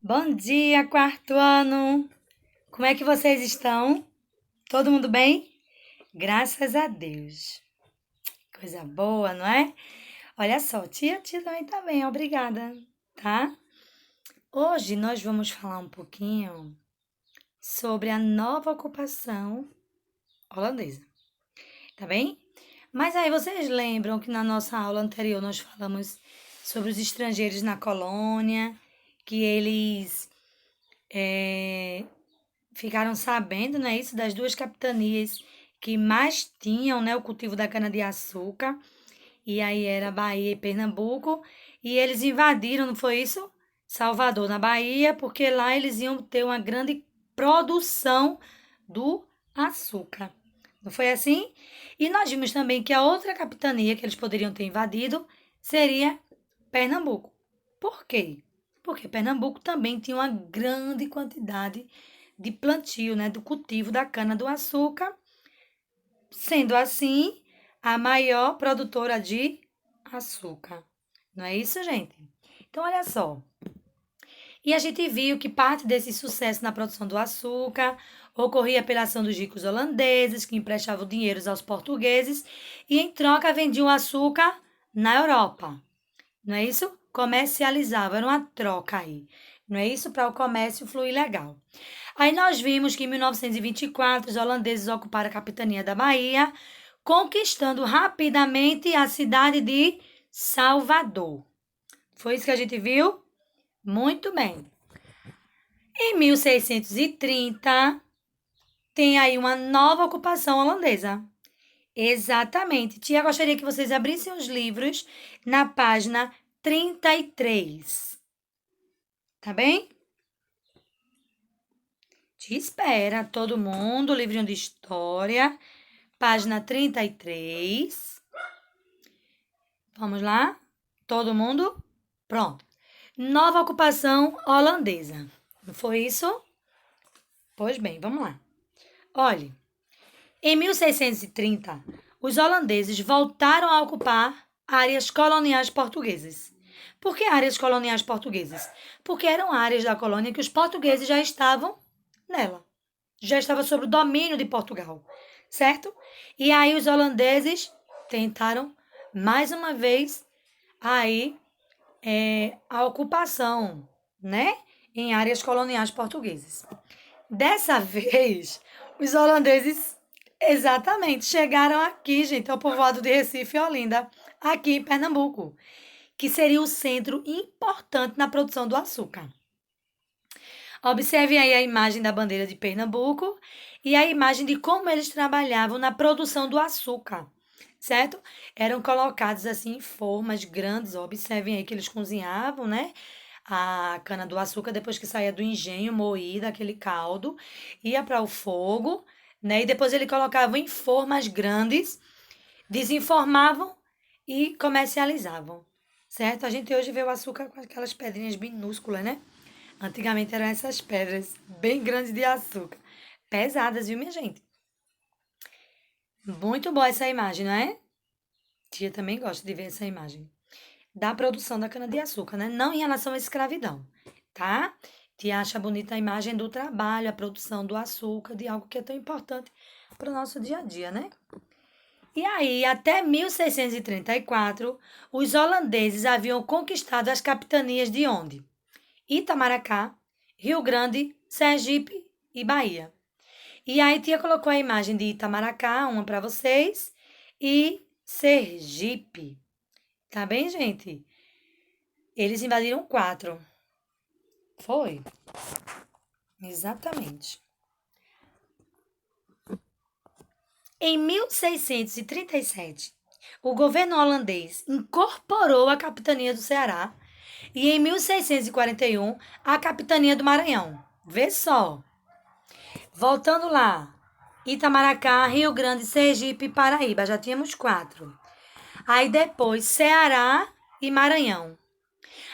Bom dia, quarto ano! Como é que vocês estão? Todo mundo bem? Graças a Deus. Coisa boa, não é? Olha só, tia também tá bem, obrigada, tá? Hoje nós vamos falar um pouquinho sobre a nova ocupação holandesa, tá bem? Mas aí vocês lembram que na nossa aula anterior nós falamos sobre os estrangeiros na colônia, que eles ficaram sabendo, né, isso das duas capitanias que mais tinham, né, o cultivo da cana-de-açúcar, e aí era Bahia e Pernambuco, e eles invadiram, não foi isso? Salvador, na Bahia, porque lá eles iam ter uma grande produção do açúcar. Não foi assim? E nós vimos também que a outra capitania que eles poderiam ter invadido seria Pernambuco. Por quê? Porque Pernambuco também tinha uma grande quantidade de plantio, né, do cultivo da cana-do-açúcar, sendo assim a maior produtora de açúcar. Não é isso, gente? Então, olha só. E a gente viu que parte desse sucesso na produção do açúcar ocorria pela ação dos ricos holandeses, que emprestavam dinheiro aos portugueses e, em troca, vendiam açúcar na Europa. Não é isso? Comercializava, era uma troca aí. Não é isso? Para o comércio fluir legal. Aí nós vimos que em 1924 os holandeses ocuparam a capitania da Bahia, conquistando rapidamente a cidade de Salvador. Foi isso que a gente viu? Muito bem. Em 1630, tem aí uma nova ocupação holandesa. Exatamente. Tia, gostaria que vocês abrissem os livros na página 33. Tá bem? Te espera, todo mundo, livrinho de história, página 33. Vamos lá? Todo mundo? Pronto. Nova ocupação holandesa. Não foi isso? Pois bem, vamos lá. Olhe, em 1630, os holandeses voltaram a ocupar áreas coloniais portuguesas. Por que áreas coloniais portuguesas? Porque eram áreas da colônia que os portugueses já estavam nela. Já estava sob o domínio de Portugal, certo? E aí os holandeses tentaram mais uma vez aí a ocupação, né, em áreas coloniais portuguesas. Dessa vez, os holandeses exatamente chegaram aqui, gente, ao povoado de Recife e Olinda, aqui em Pernambuco, que seria o centro importante na produção do açúcar. Observe aí a imagem da bandeira de Pernambuco e a imagem de como eles trabalhavam na produção do açúcar, certo? Eram colocados assim em formas grandes. Observem aí que eles cozinhavam, né? A cana-do-açúcar depois que saía do engenho moída, aquele caldo, ia para o fogo, né? E depois ele colocava em formas grandes, desenformavam e comercializavam, certo? A gente hoje vê o açúcar com aquelas pedrinhas minúsculas, né? Antigamente eram essas pedras bem grandes de açúcar. Pesadas, viu, minha gente? Muito boa essa imagem, não é? Tia também gosta de ver essa imagem. Da produção da cana-de-açúcar, né? Não em relação à escravidão, tá? Tia acha bonita a imagem do trabalho, a produção do açúcar, de algo que é tão importante para o nosso dia a dia, né? E aí, até 1634, os holandeses haviam conquistado as capitanias de onde? Itamaracá, Rio Grande, Sergipe e Bahia. E aí, tia colocou a imagem de Itamaracá, uma para vocês, e Sergipe. Tá bem, gente? Eles invadiram 4. Foi? Exatamente. Em 1637, o governo holandês incorporou a capitania do Ceará e em 1641 a capitania do Maranhão. Vê só. Voltando lá, Itamaracá, Rio Grande, Sergipe e Paraíba, já tínhamos 4. Aí depois, Ceará e Maranhão.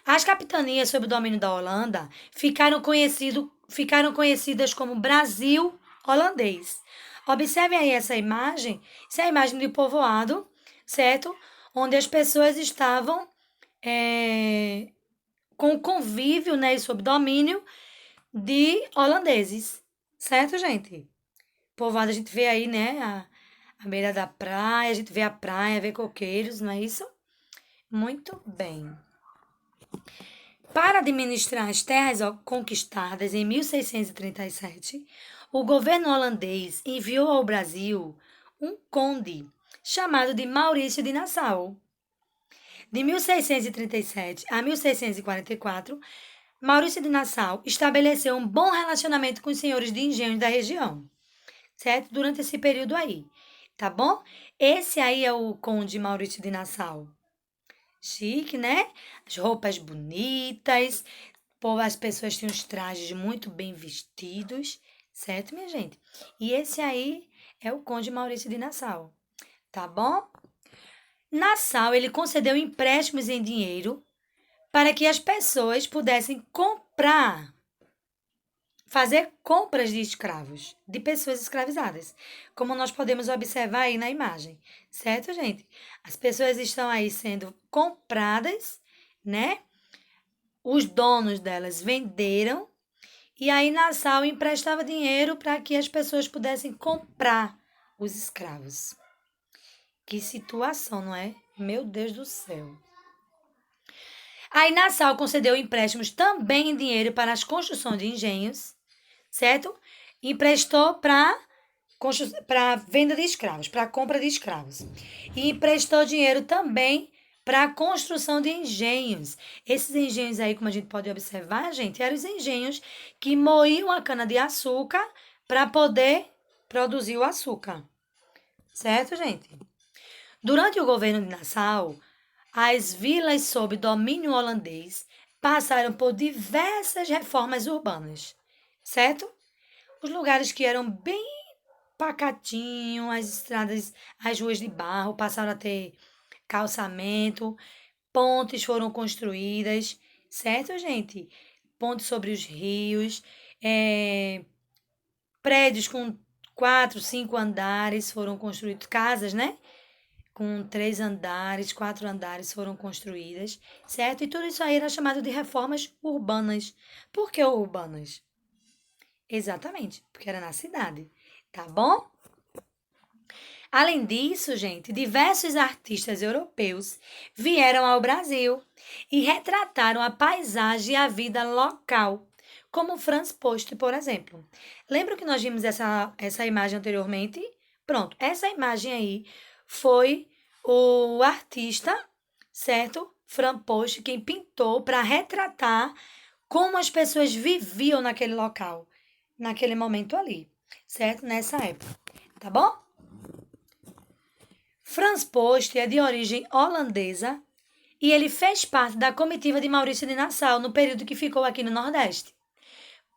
As capitanias sob o domínio da Holanda ficaram conhecidas como Brasil holandês. Observem aí essa imagem. Isso é a imagem de povoado, certo? Onde as pessoas estavam com o convívio, né, e sob domínio de holandeses. Certo, gente? Povoado a gente vê aí, né, a beira da praia, a gente vê a praia, vê coqueiros, não é isso? Muito bem. Para administrar as terras conquistadas em 1637, o governo holandês enviou ao Brasil um conde chamado de Maurício de Nassau. De 1637 a 1644, Maurício de Nassau estabeleceu um bom relacionamento com os senhores de engenhos da região, certo? Durante esse período aí, tá bom? Esse aí é o conde Maurício de Nassau. Chique, né? As roupas bonitas, as pessoas tinham os trajes muito bem vestidos, certo, minha gente? E esse aí é o conde Maurício de Nassau, tá bom? Nassau, ele concedeu empréstimos em dinheiro para que as pessoas pudessem fazer compras de escravos, de pessoas escravizadas, como nós podemos observar aí na imagem, certo, gente? As pessoas estão aí sendo compradas, né? Os donos delas venderam e aí Nassau emprestava dinheiro para que as pessoas pudessem comprar os escravos. Que situação, não é? Meu Deus do céu. Aí Nassau concedeu empréstimos também em dinheiro para as construções de engenhos, certo? Emprestou para venda de escravos, para compra de escravos. E emprestou dinheiro também para a construção de engenhos. Esses engenhos aí, como a gente pode observar, gente, eram os engenhos que moíam a cana-de-açúcar para poder produzir o açúcar. Certo, gente? Durante o governo de Nassau, as vilas sob domínio holandês passaram por diversas reformas urbanas, certo? Os lugares que eram bem pacatinhos, as estradas, as ruas de barro passaram a ter calçamento, pontes foram construídas, certo, gente? Pontes sobre os rios, prédios com 4, 5 andares foram construídos, casas, né? Com 3 andares, 4 andares foram construídas, certo? E tudo isso aí era chamado de reformas urbanas. Por que urbanas? Exatamente, porque era na cidade, tá bom? Além disso, gente, diversos artistas europeus vieram ao Brasil e retrataram a paisagem e a vida local, como Franz Post, por exemplo. Lembra que nós vimos essa imagem anteriormente? Pronto, essa imagem aí foi o artista, certo? Franz Post, quem pintou para retratar como as pessoas viviam naquele local, naquele momento ali, certo? Nessa época, tá bom? Franz Post é de origem holandesa e ele fez parte da comitiva de Maurício de Nassau no período que ficou aqui no Nordeste.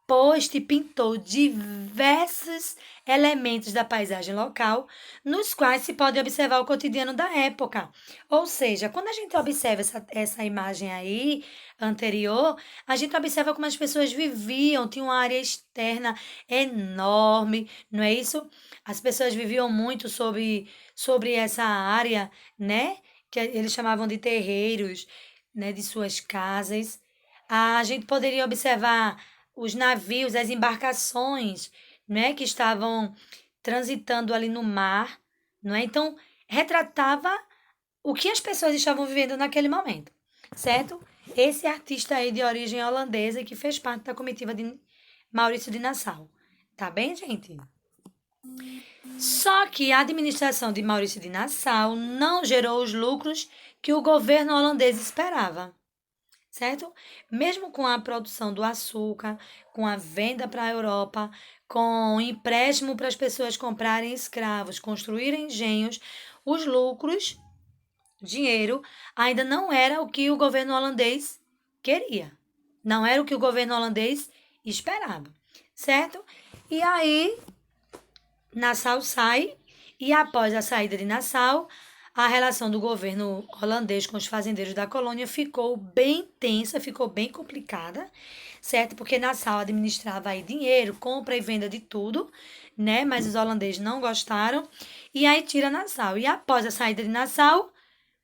Post pintou diversos elementos da paisagem local, nos quais se pode observar o cotidiano da época. Ou seja, quando a gente observa essa imagem aí, anterior, a gente observa como as pessoas viviam, tinha uma área externa enorme, não é isso? As pessoas viviam muito sobre essa área, né? Que eles chamavam de terreiros, né? De suas casas. A gente poderia observar os navios, as embarcações, né, que estavam transitando ali no mar, não é? Então, retratava o que as pessoas estavam vivendo naquele momento, certo? Esse artista aí de origem holandesa que fez parte da comitiva de Maurício de Nassau. Tá bem, gente? Só que a administração de Maurício de Nassau não gerou os lucros que o governo holandês esperava, certo? Mesmo com a produção do açúcar, com a venda para a Europa, com empréstimo para as pessoas comprarem escravos, construírem engenhos, os lucros, dinheiro, ainda não era o que o governo holandês queria. Não era o que o governo holandês esperava, certo? E aí, Nassau sai, e após a saída de Nassau, a relação do governo holandês com os fazendeiros da colônia ficou bem tensa, ficou bem complicada, certo? Porque Nassau administrava aí dinheiro, compra e venda de tudo, né? Mas os holandeses não gostaram, e aí tira Nassau. E após a saída de Nassau,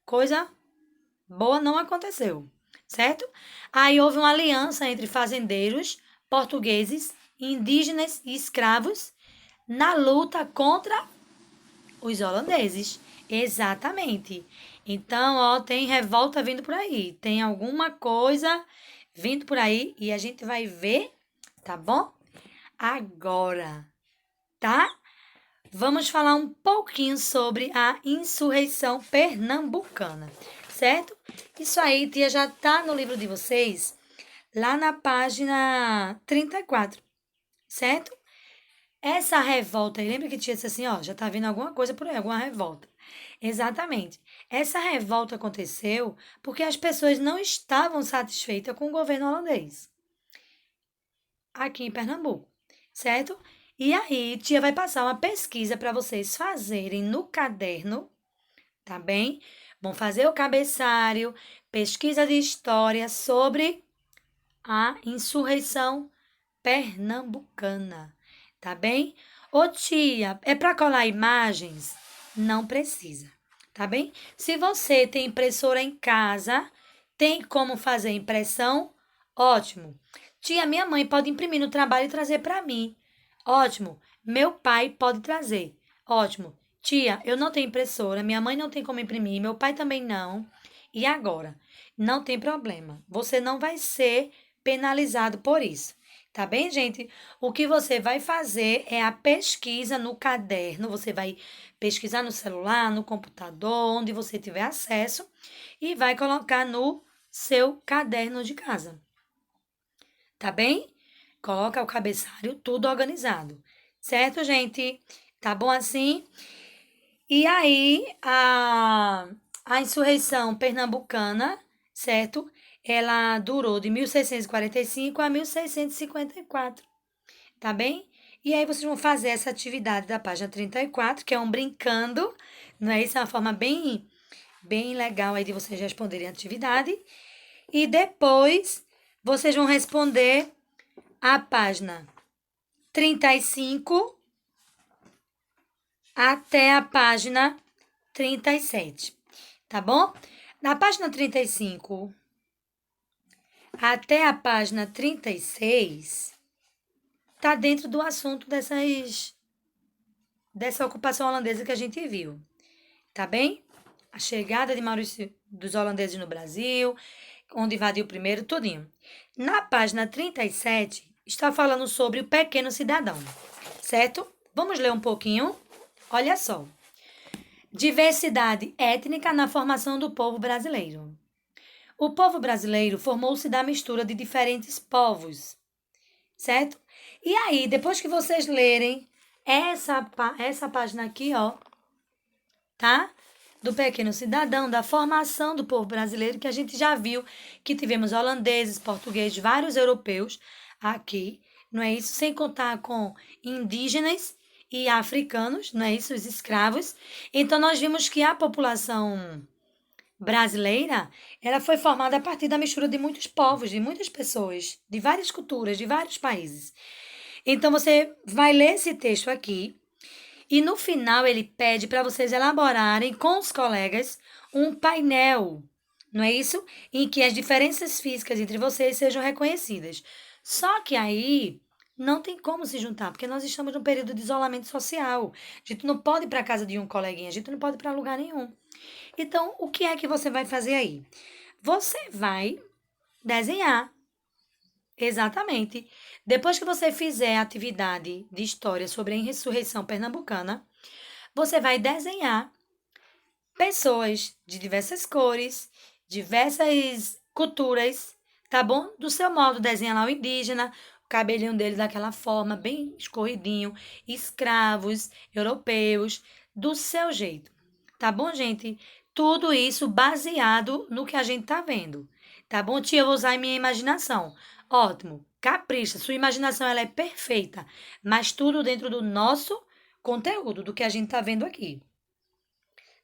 coisa boa não aconteceu. certo? Aí houve uma aliança entre fazendeiros, portugueses, indígenas e escravos na luta contra os holandeses. Exatamente. Então, ó, tem revolta vindo por aí. Tem alguma coisa vindo por aí e a gente vai ver, tá bom? Agora, tá? Vamos falar um pouquinho sobre a insurreição pernambucana, certo? Isso aí, tia, já tá no livro de vocês, lá na página 34, certo? Essa revolta aí, lembra que tia disse assim, ó, já tá vindo alguma coisa por aí, alguma revolta. Exatamente. Essa revolta aconteceu porque as pessoas não estavam satisfeitas com o governo holandês aqui em Pernambuco, certo? E aí, tia vai passar uma pesquisa para vocês fazerem no caderno, tá bem? Vão fazer o cabeçalho, pesquisa de história sobre a insurreição pernambucana, tá bem? Ô tia, é para colar imagens? Não precisa, tá bem? Se você tem impressora em casa, tem como fazer impressão? Ótimo. Tia, minha mãe pode imprimir no trabalho e trazer para mim. Ótimo. Meu pai pode trazer. Ótimo. Tia, eu não tenho impressora, minha mãe não tem como imprimir, meu pai também não. E agora? Não tem problema. Você não vai ser penalizado por isso. Tá bem, gente? O que você vai fazer é a pesquisa no caderno. Você vai pesquisar no celular, no computador, onde você tiver acesso, e vai colocar no seu caderno de casa. Tá bem? Coloca o cabeçalho tudo organizado. Certo, gente? Tá bom assim? E aí, a insurreição pernambucana, certo? Ela durou de 1645 a 1654, tá bem? E aí vocês vão fazer essa atividade da página 34, que é um brincando, não é isso? É uma forma bem legal aí de vocês responderem a atividade. E depois vocês vão responder a página 35 até a página 37, tá bom? Na página 35 até a página 36 tá dentro do assunto dessa ocupação holandesa que a gente viu, tá bem? A chegada de Maurício dos holandeses no Brasil, onde invadiu primeiro, tudinho. Na página 37 está falando sobre o pequeno cidadão, certo? Vamos ler um pouquinho? Olha só. Diversidade étnica na formação do povo brasileiro. O povo brasileiro formou-se da mistura de diferentes povos, certo? E aí, depois que vocês lerem essa página aqui, ó, tá? Do pequeno cidadão, da formação do povo brasileiro, que a gente já viu que tivemos holandeses, portugueses, vários europeus aqui, não é isso? Sem contar com indígenas e africanos, não é isso? Os escravos. Então, nós vimos que a população brasileira, ela foi formada a partir da mistura de muitos povos, de muitas pessoas, de várias culturas, de vários países. Então, você vai ler esse texto aqui e no final ele pede para vocês elaborarem com os colegas um painel, não é isso? Em que as diferenças físicas entre vocês sejam reconhecidas. Só que aí não tem como se juntar, porque nós estamos num período de isolamento social. A gente não pode ir para casa de um coleguinha, a gente não pode ir para lugar nenhum. Então, o que é que você vai fazer aí? Você vai desenhar. Exatamente. Depois que você fizer a atividade de história sobre a insurreição pernambucana, você vai desenhar pessoas de diversas cores, diversas culturas, tá bom? Do seu modo, desenha lá o indígena, o cabelinho dele daquela forma, bem escorridinho, escravos, europeus, do seu jeito. Tá bom, gente? Tudo isso baseado no que a gente tá vendo. Tá bom, tia? Eu vou usar a minha imaginação. Ótimo. Capricha. Sua imaginação ela é perfeita, mas tudo dentro do nosso conteúdo, do que a gente tá vendo aqui.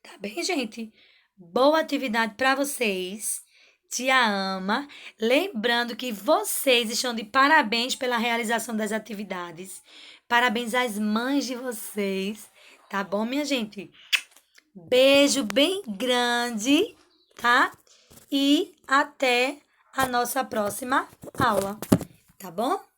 Tá bem, gente? Boa atividade para vocês. Tia ama. Lembrando que vocês estão de parabéns pela realização das atividades. Parabéns às mães de vocês. Tá bom, minha gente? Beijo bem grande, tá? E até a nossa próxima aula, tá bom?